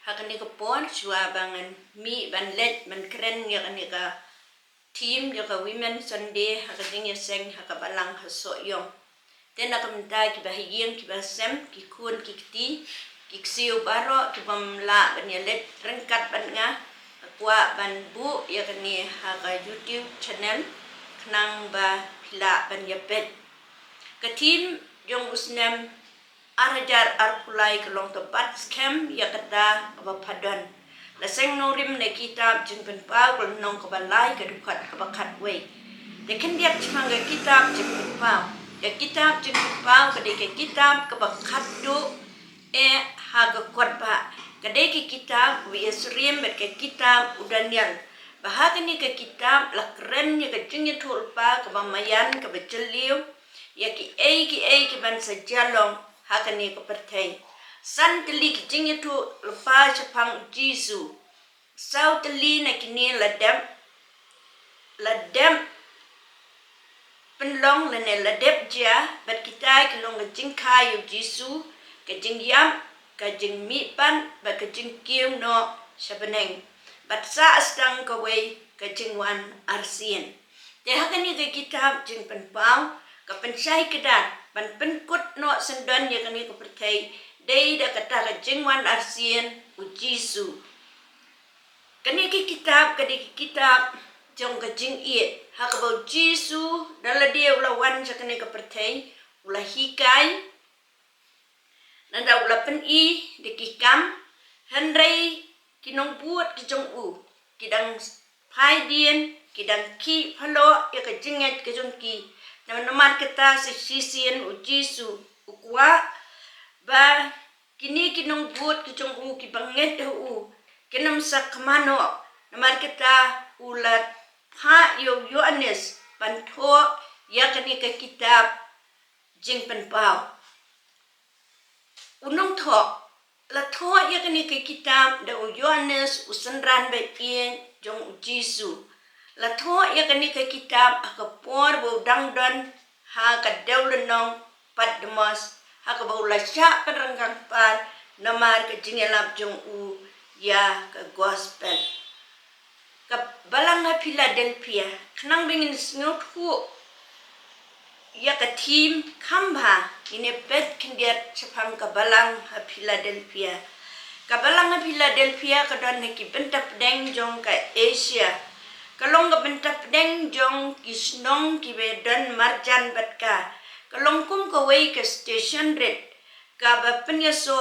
hakani ka pon shua bangan mi ban let man kren yakani ka team yaka women Sunday hakading seng hakabalang haso yong. Tena kamta ki bahigien ki basem ki kun ki kti ki ksiu baro ki pamla ban let rengkat ban nga akwa ban bu yakani haka YouTube channel knang ba pila ban yapet. Ka team yong usnem arajar arpulai kelong tempat Skhem yakata abapadon. Laseng norim na kitab Jingpynpaw kul nong kabalai kadukat kabakat way. Dekan dia cemang ke kitab Jingpynpaw. Ya kitab Jingpynpaw kadai ke kitab kabakat do haga kuat ba. Kadai ke kitab wiasrim bet ke kitab udanyal. Bahagia ni ke kitab lakren ya ke jingnya tulpa kabamayan kabaceliu ya ki ban sajalong hakani ko pertai san teli kijing itu lepas cepang jisu sau teli na kini ladam penlong lene ladep dia bat kita kelong jinghikai jisu ke jingyam ke jingmipan ba ke jingkiu no sabeneng bat sa astang ka wei ke jingwan arsien te hakani ke kitab Jingpynpaw ka pensai kedan ban penkut no sendan ya kani ko pertai dei da kata ka jingwan arsien ujisu kani ki kitab jong ka jing ie hakabau jisu dala dia ulawan sa kani ka pertai ulah hikai nanda ulah pen i de kikam henrei kinong buat ki jong u kidang pai dien kidang ki phalo ya ka jinget ka jong ki naman kita sisien ujisu ukwa ba kini kinong buat kijong u kibanget u kinam sa kamano naman kita ulat ha Yohanes banto ya kani ka kitab Jingpynpaw unong tho la tho ya kani ka kitab da Yohanes usenran ba ien jong ujisu la tho ya kani ka kitab akapor bo dangdon ha ka deulenong padmos ha ka bo la sha peranggang par namar ka jingelap jong u ya ka gospel ka balang ha Philadelphia khnang bingin sngot hu ya ka team khamba ine pet kindiat chapang ka balang ha Philadelphia ka don ki bentap deng jong ka Asia kalong ka bentap deng jong kisnong ki bedon marjan batka kalong kum ka wei ka station red ka ba penyaso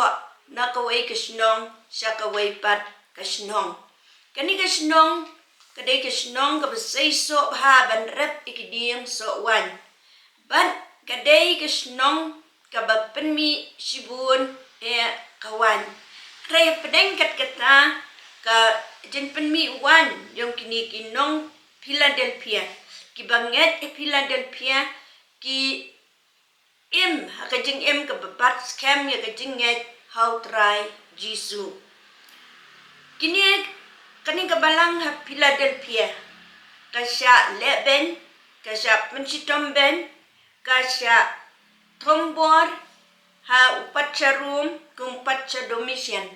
na ka wei kisnong sya ka wei pat kisnong kani kisnong kadai kisnong ka besai so ha ban rep ikidiem so wan ban kadai kisnong ka ba penmi sibun kawan kray pedeng kat kata ka Jingpynmi wan yung kini kinong Philadelphia ki banget Philadelphia ki ka jing ka babat Skhem ya ka jinget how try jisu kini kani ka balang ha Philadelphia ka sya leben ka sya pensitomben ka sya tombor ha upatcharum kumpatcha domisian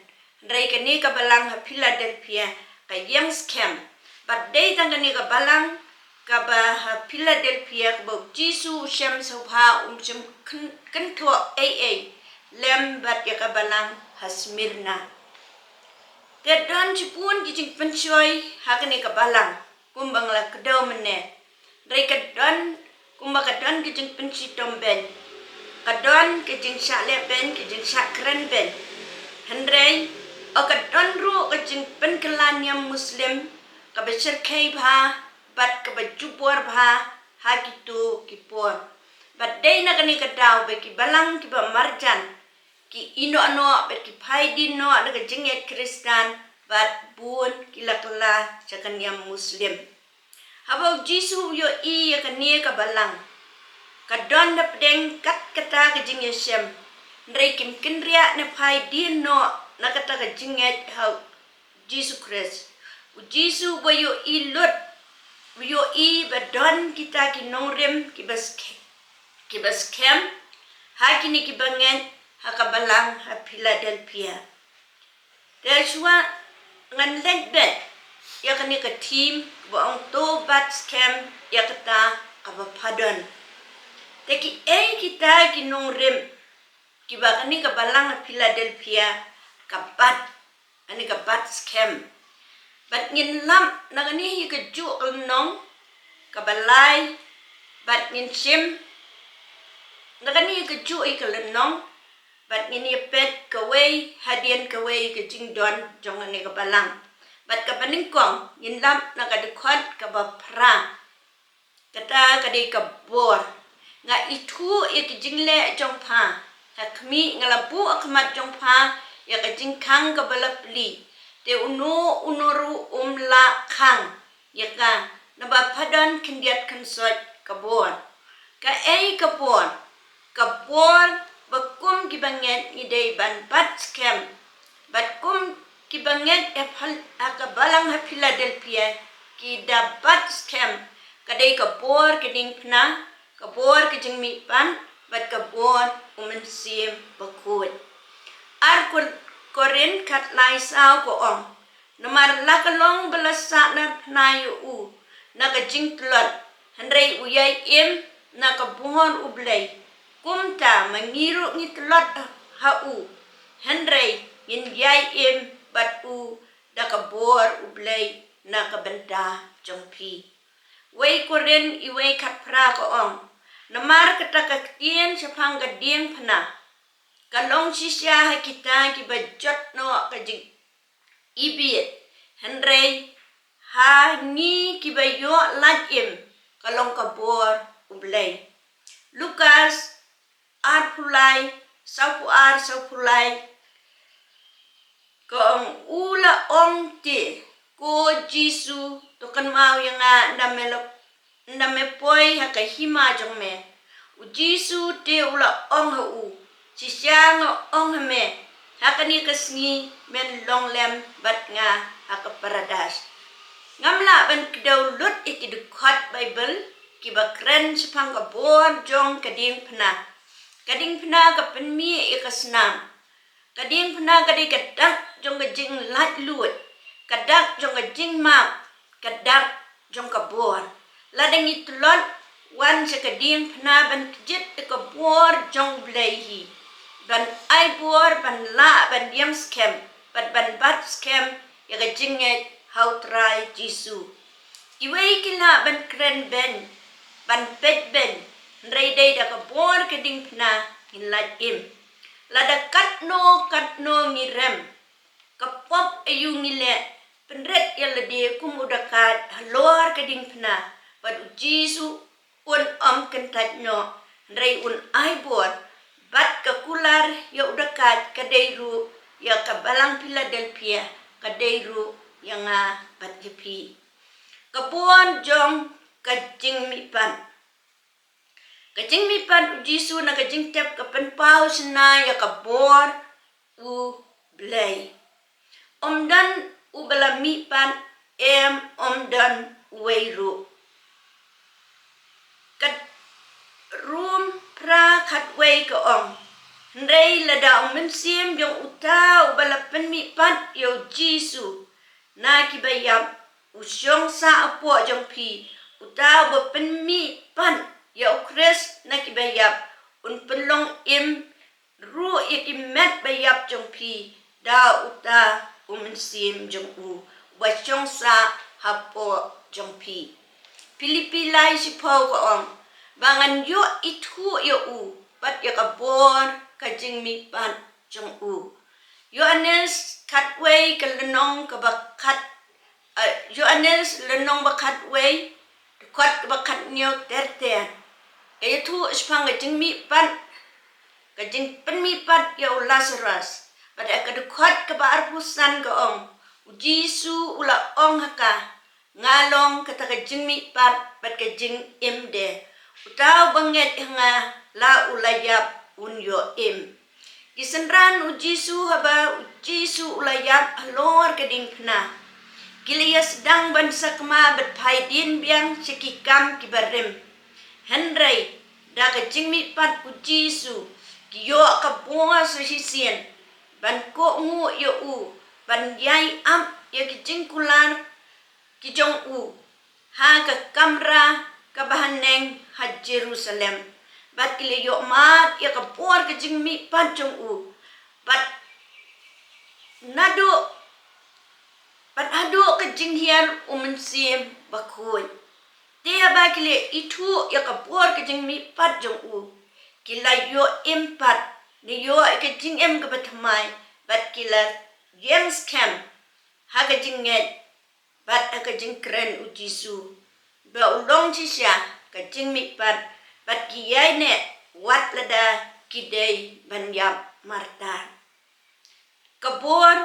Rai kani ka balang ha Philadelphia ka yang Skhem but day tang kani ka balang ka ba ha Philadelphia ka ba jisu shem sobha shem kento lem bat ya ka balang ha Smyrna te don chipun ki Jingpynchoy ha kani ka balang kumbang la kedaw mene Rai ka don kumba ka don ki Jingpynsitomben ka don ki Jingsha leben ki Jingsha krenben Henry Akadon ru ka Jingpynkelan yang Muslim ka beser kai bha bat ka bajupor bha ha kitu kipor bat dei na kani ka daw be ki balang ki ba marjan ki ino ano be ki pai dino na ka jinget Kristan bat bun ki lakla chakan yang Muslim habau jisu yo ya kani ka balang ka don na pedeng kat kata ka jing Yesem ndrei kim kinria na pai dino nakata ka jinget ha Jesus Christ u Jisu boyo ilut boyo I badon kita kinongrem kibas Skhem ha kini kibangen ha kabalang ha Philadelphia Deshwa ngan lengben ya kani ka team ba ang to bat Skhem ya kata kaba padon. Teki kita kinong rim kiba kani ka balang na Philadelphia kabat ani kabat Skhem. Bat ngin lam na kani ka ju nong ka Blei bat ngin sim na kani ka ju nong bat ngin pet kawai hadian kawai ka jingdon jong ani ka balang. Bat ka paningkong ngin lam na ka dekhot ka ba pra kata ka di ka bor nga itu ik jingle jong pha hakmi ngalabu akmat jong pha ya ka jingkang ka balapli te unoru umla khang ya ka na ba padon kindiat kansot ka bor ka bor bakum kibanget ngidei ban bat Skhem batkum kibanget ka balang ha Philadelphia ki dapat Skhem kadai ka bor keding pna ka bor ke Jingpynpaw bat ka bor umensim bakut ar korin kat lai sao ko ong namar lakalong belasa na pnayu na ka jingtlot handrei uyai im na ka buhon Blei kumta mangiru ngitlot hau handrei yin yai im bat da ka bor Blei na ka benta jongpi wei korin iwei kat pra ko ong namar kata ka Ktien sapang ka ding phna kalong sisya ha kita ki bajot no ka jing ibit handrei ha ni ki bayo latim kalong ka bor Blei Lukas ar pulai saupulai kong ula ong ti ko Jisu to kan mau yang ndame poi ha ka hima jong me u Jisu te ula ong ha si siang ong me ha ka ni kasngi men long lem bat nga ha ka paradas ngamla ban kdaw lut ikidukhat Bible ki bakren sepang ka bor jong kading phna ka penmi ikasnam kading phna kadi kadak jong ka jing lat lut kadak jong ka jing ma kadak jong ka bor ladang itlot wan sa kading phna ban jit ka bor jong Blei hi ban ai bor ban la ban diam Skhem bat Skhem ya ka jinget how try Jisu iwei kila ban kren ben ban pet ben rei dei da ka bor kading phna in lat im lada katno ngirem kapop ayu ngile penret ya lede kumudakat halor kading phna bat Jisu un kentat no rei un ai bor bat ka kular ya udakat kadeiru ya ka balang Philadelphia kadeiru yang bat jepi kabon jong ka Jingpynpaw Jisu na ka jingtep ka penpaw sina ya ka bor Blei omdan balamipan omdan weiru kat room pra kat wei ka ong ndrei lada mensim jong uta balapen mipat yo Jisu na kibayap usyong sa apo jong pi uta bapen mipan ya Chris na kibayap un pelong im ru ikimet bayap jong pi da uta umensim jong wasyong sa hapo jong pi Pilipilai si pau ko ong bangan yo itu yo bat ya kabor ka Jingpynpaw jong Yohanes katway kalenong kabakat Yohanes lenong bakat way kat bakat nyo terten kaya tu sepang ka Jingpynpaw ya Lazarus pada kadukat ka baarpusan ka ong Jisu ula ong haka ngalong kata ka Jingpynpaw bat ka jing imde utaw banget nga la ulayap unyo im gisenran Jisu haba Jisu ulayap halor kading phna Gilia sedang bansa kema berpaidin biang sekikam kibarim. Henry da ka Jingpynpaw Jisu kiyo ka bunga sa hisien ban ko ngu yo ban yai am ya ki jingkular ki jong u ha ka kamra ka bahaneng ha Jerusalem bat kile yo mat ya ka por ka jingmi pan jong u bat nado bat ado ka jinghian sim bakoi dia ba kile itu ya ka por ka jingmi pan jong u kila yo empat ni yo ka jing em ka batmai bat kila yang Skhem ha ka jinget bat ka jing kren u Jisu ba ulong chi sha ka jing mi pat bat ki yai ne wat lada ki dei ban yap marta kabor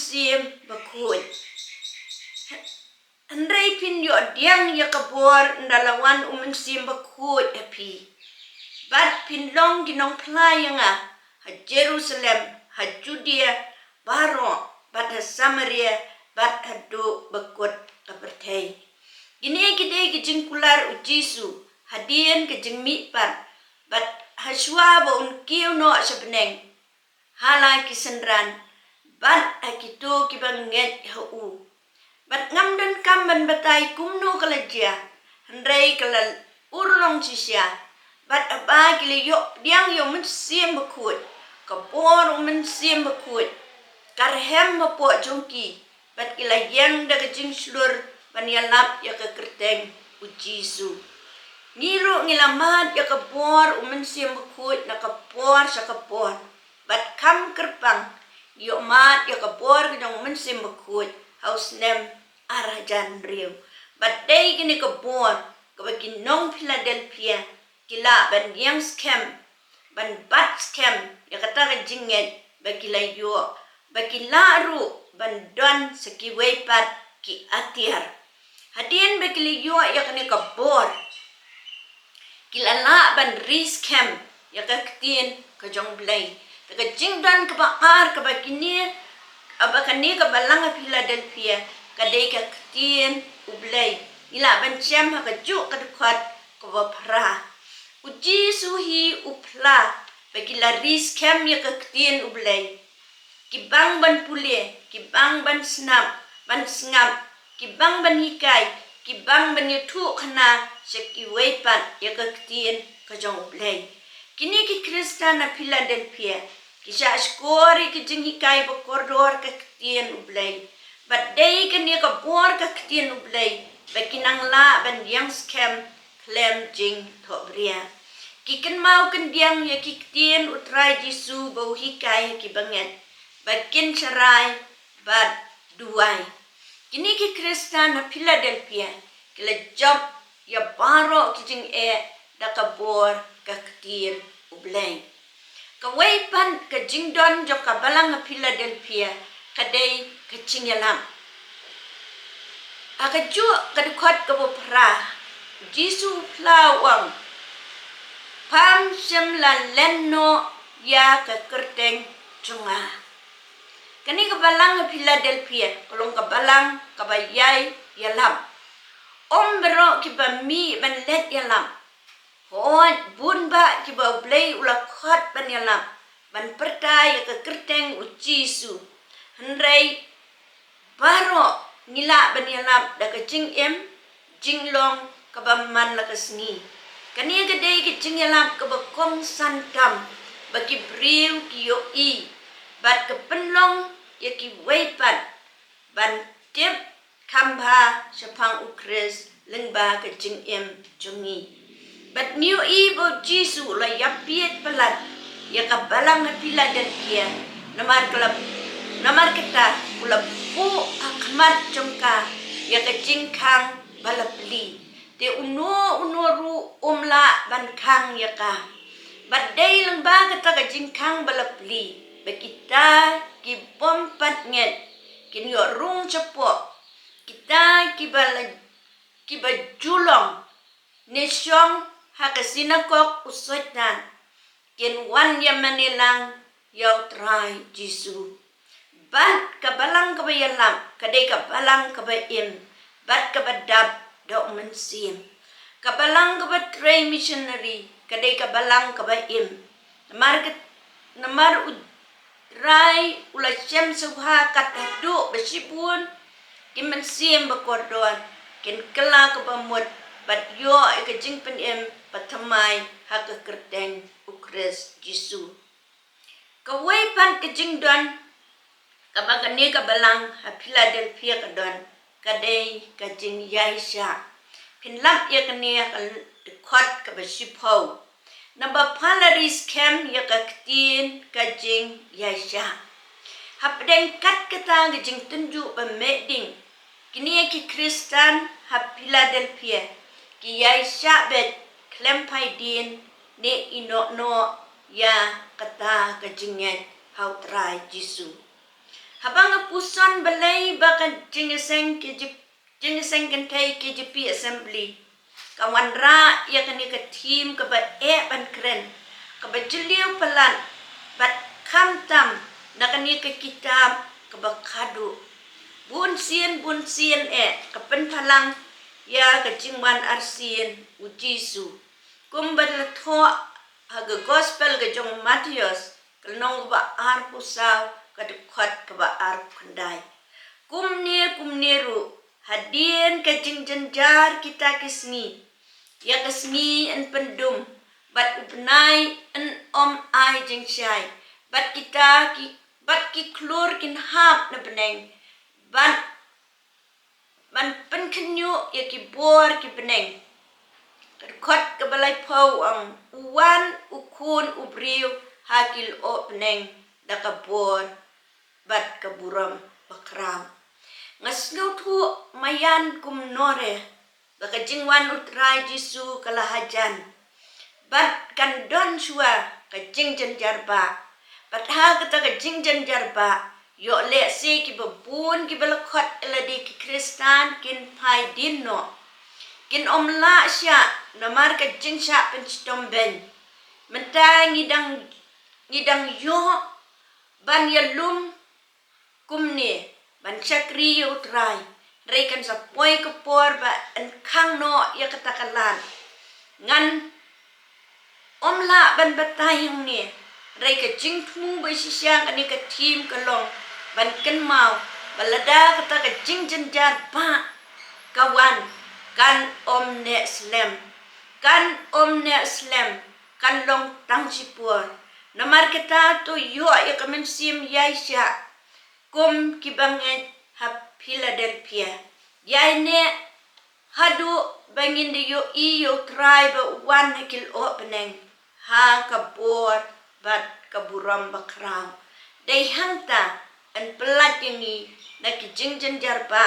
sim bakoi andai pin yo diang ya kabor ndalawan sim bakoi api bat pin long ginong playanga ha Jerusalem ha Judea baro bat ha Samaria bat ha do bakot kapertai gini gide ki jingkular u Jisu hadien ke jingmi pat bat haswa ba un kiu no sabneng hala ki senran bat akito ki banget hu bat ngam dan kamban batai kumno kalajia handai kalal urlong sisya bat aba kile yo diang yo sim bakut kapor sim bakut karhem mapo jongki bat kila yang daga jing slur banyalap ya ka kerteng u Jisu ngiro ngilamat ya ka bor sim bakut na kapor sa kapor bat kam kerpang yo mat ya ka bor gidong sim bakut haus nem arajan riu bat dei gini ka bor ka baginong Philadelphia kila ban yang Skhem ban bat Skhem ya kata ka jinget bakila yo bakila ru ban don sekiwei pat ki atiar hadien bakila yo ya kani ka bor kila la ban Skhem ya ka Ktien ka jong Blei ka jingdan ka baar ka bakini abakani ka balang Philadelphia ka dei ka Ktien u Blei ila ban chem ha ka ju ka dukhat ka bapra u Jisu hi upla bakila Skhem ya ka Ktien u Blei kibang ban pule kibang ban snap ban sngap kibang ban hikai kibang ban yutu khana sekiwei pat ya ka Ktien ka jong Blei kini ki Kristan na Philadelphia kisha skori ki jinghikai ba koridor ka Ktien u Blei bat dei kan ya ka bor ka Ktien u Blei bakinang la ban yang Skhem klem jing thobria kiken mau kan diang ya ki Ktien utrai Jisu bau hikai ki banget bakin cerai bat duai kini ki Kristan na Philadelphia kila job ya baro ki jing da ka bor ka Ktien u Blei ka weipan ka jingdon jo ka balang na Philadelphia kadai ka cingyalam aka ju ka dukhat ka bopra Jisu plawang pam sem lan lenno ya ka kerteng cunga kani ka balang Philadelphia kolong ka balang ka bayai yalam ombro ki ba mi ban let yalam hoi bun ba ki ba Blei ula khat ban yalam ban pertai ka kerteng u Jisu hendrai baro ngila ban yalam da ka jing jinglong ka ba man la ka sngi kani ka dei ki jing yalam ka ba kong santam ba ki briu ki yo i bat ka penlong ya ki weipat ban tip kamba sepang ukres lengba ka jing jongi bat miu i bo Jisu la yapiet pelat ya ka balang na Philadelphia namar kita ula pu akmat jongka ya ka jingkang balapli te uno ru umla ban kang ya ka bat dei lengba kata ka jingkang balapli bakita ki pompat nget kin yo rung cepo kita ki bajulong nesyong hakasinakok usotan kin wan ya manilang yaw try Jisu bat ka balang ka bayalam kadai ka balang ka bayim bat ka badab do mensim ka balang ka batray missionary kadai ka balang ka bayim namar Rai ula syam subha katadu besibun kiman siem bakordon kin kela ke bamut bat yo ke jingpynpaw patamai ha ke kerteng ukres Jisu. Kawai pan ke jingdon kabagani ka balang ha Philadelphia kadon kadai ka jing yaisha pinlap ya kania ka dekhot ka besipau namba palari Skhem ya ka Ktien ka jing yaisha hapdeng kat kata ka jing tunju ba meding kini ki Kristan ha Philadelphia ki yaisha bet klempai din ne ino no ya kata ka jinget hau trai Jisu. Habang puson Blei baka jingiseng kentai KJP assembly kawan ra ya kani ka team ka bat ban kren ka ba jiliu pelan bat kamtam na kani ka kitab ka ba kadu bun sien ka penpalang ya ka jingwan arsien u Jisu kumbat la tho ha ga gospel ga jong Matius kalnong ba ar pusaw kadukhat ka ba ar kandai kumniru hadien ka jingjanjar kita kisni ya kasni en pendum bat upnai en ai jingsyai bat ki klur kin hap na beneng ban penkenyu ya ki bor ki beneng kadukhat ka balai pau ang uwan ukun ubriu hakil o beneng da ka bor bat ka buram bakram ngasngaw tu mayan kumnore baka jingwan utrai Jisu kalahajan bat kan don shua ka jingjan jarba bat ha kata ka jingjan jarba yo le se ki babun ki balakot eladi ki Kristan kin pai dinno kin omla sya namar ka jingsha penstomben mentang ngidang yo ban yalum kumni ban chakri utrai reikan sa poi kapor ba en khang no ya katakalan ngan omla ban batayang ni reika jingthmu ba sisya kani ka team kalong ban ken mau balada kata ka jingjanjar ba kawan kan omne slem kan long tang sipur namar kita tu yo ya kamen sim yaisha kum kibanget ha Philadelphia yaine hadu bangin de yo tribe one kil opening ha kabor bat kaburam bakram dai hangta an pelat ini na ki jingjan jarba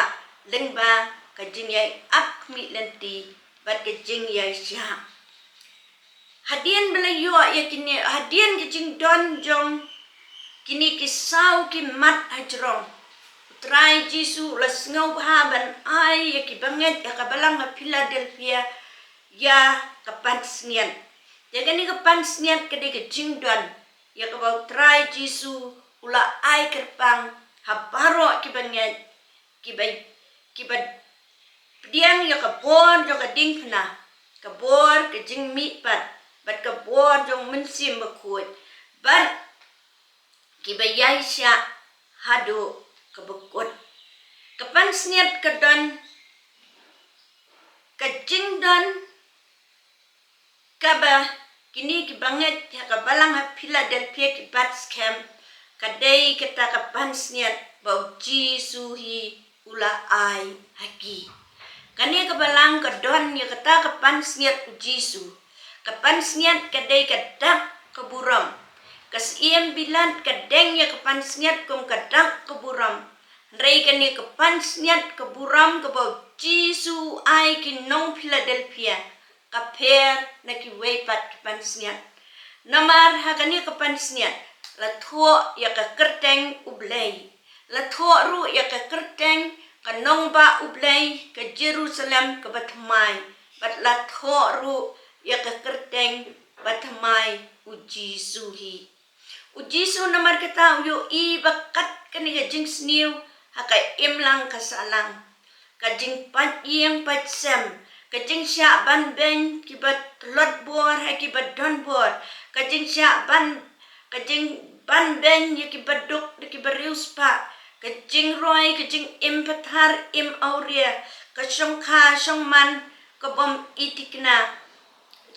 lengba ka jingyai akmi lenti bat ka jingyai sya hadian belayo ya kini hadian ki jingdon jong kini kisau ki mat hajrong try Jisu las ngau haban ai ya ki banget ya kabalang ha Philadelphia ya kapansnian ya gani kapansnian kede ke jingdon ya kabau try Jisu ula ai kerpang ha baro ki banget ki diang ya kabor jo ka dingpna kabor ke jing mitpat bat kabor jong mensim bakut bat ki bayai sya hadu kebekut kapan sniat kedon kajingdon kaba kini ki banget ya kabalang ha Philadelphia ki bat Skhem kadai kita kapan sniat bau Jisu hi ula ai haki kani kabalang kedon ya kata kapan sniat Jisu kapan sniat kadai kadak keburam kas iem bilan kadeng ya kepansniat kum kadak keburam rei kani kepansniat keburam kebau Jisu ai kinong Philadelphia kaper na ki weipat kepansniat namar hakani kepansniat la tho ya ka kerteng Blei la tho ru ya ka kerteng kanong ba Blei ke Jerusalem ke batmai bat la tho ru ya ka kerteng batmai Jisu hi Jisu namar kita yo I bakat kani ka jing sniu haka imlang kasalang ka jing pat yang patsam ka jing sya ban ben kibat lot bor ha kibat don bor ka jing sya ban ka jing ban ben ya ki baduk ya ki barius pa ka jing roi ka jing im pathar im auria ka shong kha shong man ka bom itikna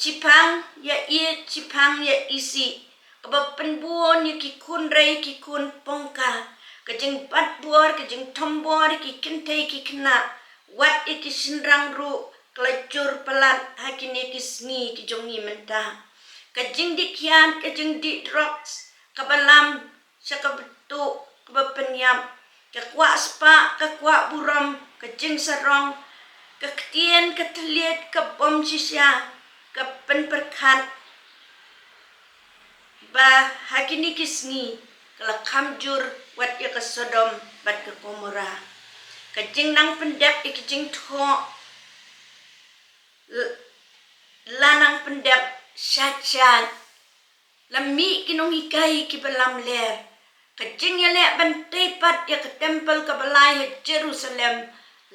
cipang ya cipang ya isi ka ba penbuon ya ki kun rei ki kun pongka ka jing bat buor ka jing tombor ki kentei ki kena wat iki sinrang ru kelacur pelat hakini ki sngi ki jongi mentah ka jing dikian ka jing di drops ka balam sa ka betu ka ba penyam ka kwa spa ka kwa buram ka jing sarong ka Ktien ka telit ka bom sisya ka penperkat ba hakini ki sngi kala kamjur wat ya ka Sodom bat ka Gomora ka jing nang pendep iki jing tho lanang pendep syat lami kinong hikai ki balam ler ka jing ya le ban tepat ya ka tempel ka Blei ha Jerusalem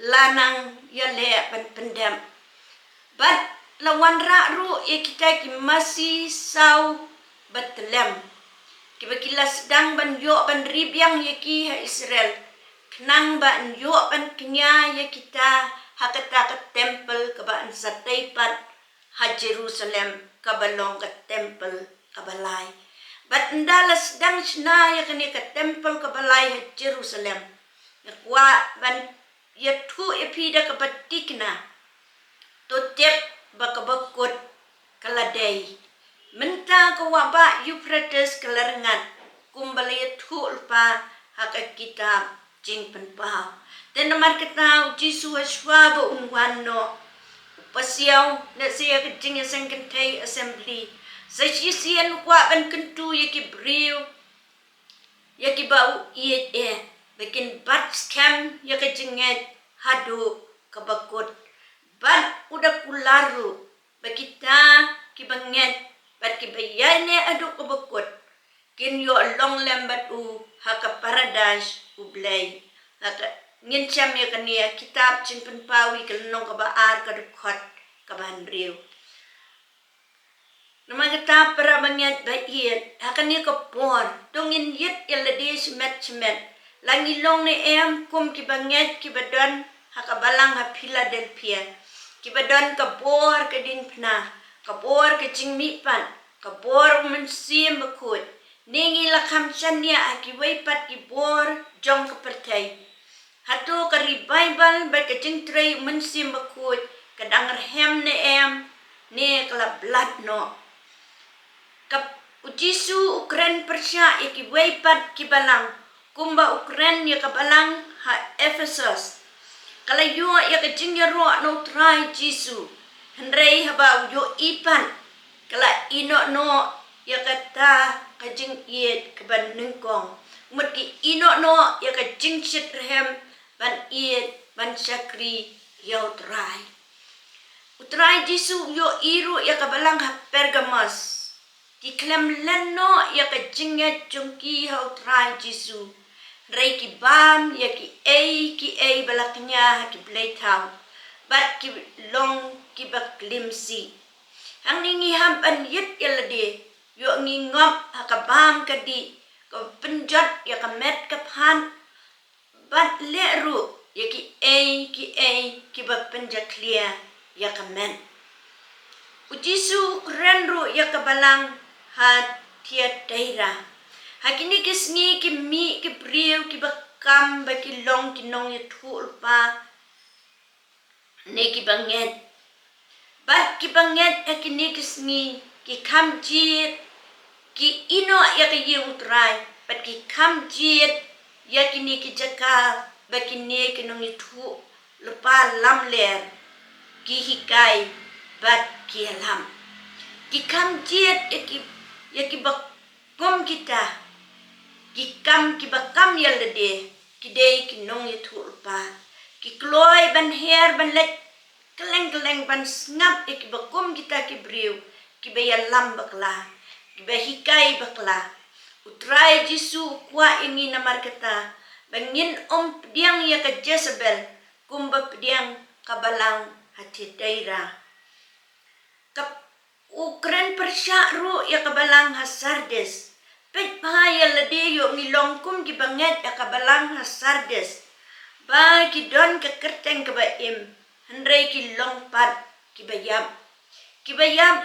lanang ya le ban pendep bat lawan ra ru ya kita ki masih sau Bethlehem ki bakila sedang ban yo ban ribyang ya ki ha Israel kenang ban yo ban kenya ya kita hakata ka tempel ka ban sa tepat ha Jerusalem ka balong ka tempel ka Blei bat ndala sedang sna ya kani ka tempel ka Blei ha Jerusalem ya kwa ban ya tu epida ka batikna to tep baka bakut kaladai menta ka waba Euphrates kalarengat kumbali tu ulpa haka kitab Jingpynpaw dan namar kita Jisu aswa ba unwano pasiaw na siya ka jing isang kentay assembly sa sisiyan kwa ban kentu yaki briw yaki bau iet bikin bat Skhem yaka jinget hadu kabakut bat udah kularu bakita kibanget bat kibayane adu kabakut kin yo long lembat u haka paradise u Blei haka ngincam ya kania kitab Jingpynpaw kelnong kabaar kadukot kabanriw nama kita para banget bait haka ni kapor tungin yit yalade semet langilong ni em kum kibanget kibadon haka balang ha Philadelphia kibadon kabor ka Dinpna kabor ka Jingmipan kabor mensim bakut ningi lakam chanya akiway pat kibor jong kapertay hatu ka revival ba ka Jingtray mensim bakut kadangar hem ne em ne kala blood no kap Jisu Ukraine Persya ikiway pat kibalang kumba Ukraine ya kabalang ha Ephesus kala yo ya ka jingyaro no try Jisu henrei haba yo ipan kala ino no ya kata ka jing iet ka ban ningkong mutki ino no ya ka jing shit rehem ban iet ban sakri yo try utray Jisu yo iru ya kabalang ha Pergamos ki klem leno ya ka jinget jungki ha utray Jisu rei ki bam ya ki ei balaknya ki Blei town bat ki long ki baklimsi hang ningi ham an yit yalade yo ngi ngop hakabam kadi ko penjat ya ka met ka phan bat leru ya ki ei ki ba penjat clear ya ka men Jisu krenru ya ka balang ha tiadaira hakini kisngi ki mi ki briw ki bakam ba ki long ki nong ya thul pa ne ki banget bat ki banget hakini kisngi ki kam jit ki ino ya ka yung try bat ki kam jit ya kini ki jaka ba ki ne ki nong ya thu lupa lam ler ki hikai bat ki lam ki kam jit ya ki bakom kita ki bakam yalade ki dei ki nong yatul pa ki kloy ban her ban let keleng ban snap ki bakom kita ki briw ki bayalam bakla ki bahikai bakla utray Jisu kwa ini namar kata bangin pediang ya ka Jezebel kumba pediang kabalang hati daira kap Ukraine Persya ru ya kabalang ha Sardes Pet bahaya lede yo ngilong kum ki banget ya kabalang hasardes. Ba ki don ke kerteng ke baim. Hendrai ki longpat ki bayam. Ki bayam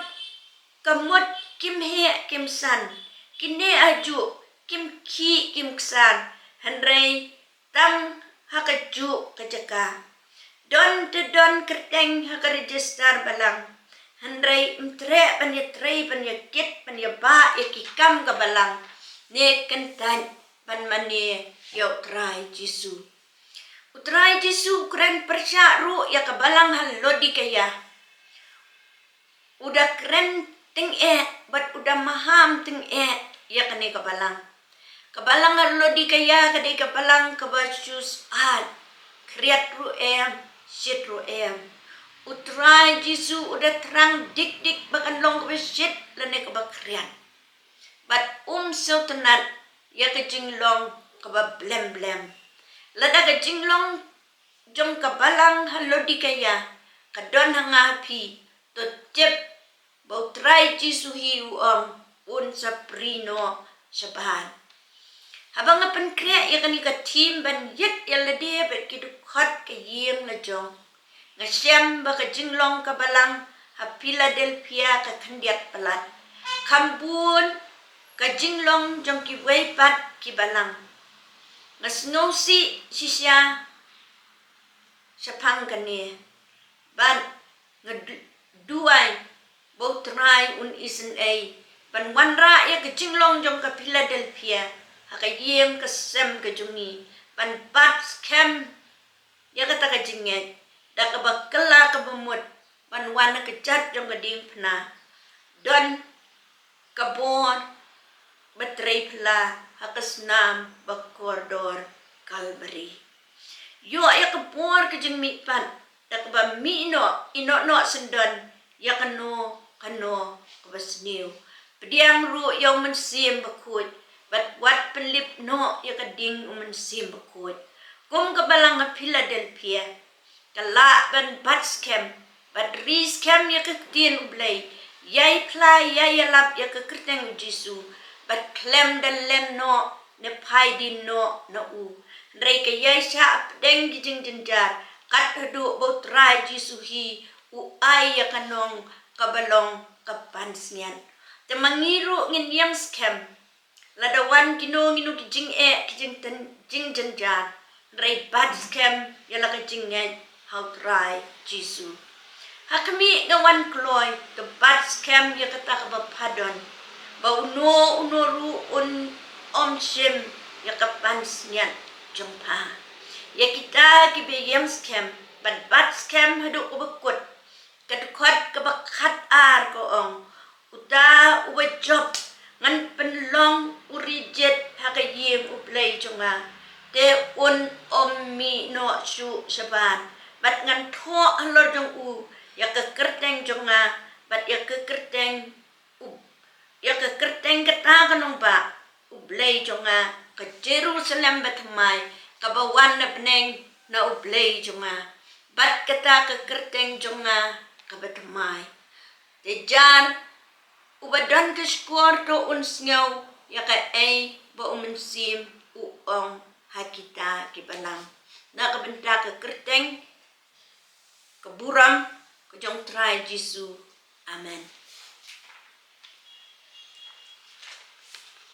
kamut kim he kim san. Kine aju kim ki kim ksan. Hendrai tang hakaju kejaka. Don te don kerteng haka register balang. Hendrai mtre panya kit panya ba ya kikam ka balang. Ne kentan pan mane ya utrai Jisu. Utrai Jisu keren persya ru ya ka balang halodi kaya. Udah keren ting bat udah maham ting ya kane ka balang. Ka balang halodi kaya kade ka balang ka basus kriat ru shit ru Utrai Jisu udah terang dik bahkan long kebesit lene kebakrian. Bat so tenat ya kejinglong keba blem. Lada kejinglong jom kebalang halodi kaya kadon hanga api to cep bau trai Jisu hi un saprino sabahan. Habang apan kriya ya kani ka tim ban yet ya lede bet kidukhat ke yem la jong. Skhem baka jinglong ka balang ha Philadelphia ka kandiat palat. Kambun ka jinglong jong ki weipat ki balang. Ngasngausi sisya sapang kani. Ban ngaduay bautray un isen ban wanra ya ka jinglong jong ka Philadelphia ha ka yem ka sem ka jungi. Ban bat Skhem ya ka ta ka jinget. Da ka bakala ka bumut panwana ka chat jong ka Jingpynpaw don ka bon batray pla hakasnam bakordor Calvary yo ya ka bon ka Jingpynpaw da ka ba mino ino sendon ya kano ka basniu pediang ru yo mensim bakut bat wat pelip no ya ka ding mensim bakut kum ka balang ka Philadelphia kala ban bat Skhem bat Skhem ya ke Ktien Blei yai pla yai lap ya ke kerteng Jisu bat klem dan lem no ne pai din no rei ke yai sha deng jing jenjar kat hadu bo trai Jisu hi ai ya kanong kabalong kapansnian te mangiru ngin yang Skhem ladawan kino nginu ki jing jenjar rei bat Skhem ya la ke jing how try Jisu. Hakami ngawan kloy the bat Skhem ya kata ka bapadon. Ba uno ru un shim ya kapansnian jumpa. Ya kita ki beyem Skhem bat Skhem hadu ubakut. Kadukot kabakat ko uta job ngan penlong urijet hakayem Blei jonga. Te un mi no su saban. Bat ngan tho alor jong ya ke kerteng jonga bat ya ke kerteng kata kanong ba Blei jonga ke Jerusalem batmai ka bawan na peneng na Blei jonga bat kata ke kerteng jonga ka batmai te jan ubadon ke skor to unsnyaw ya ka ba umensim hakita ki balang na ka benta ke kerteng keburam kejong try Jisu. Amen.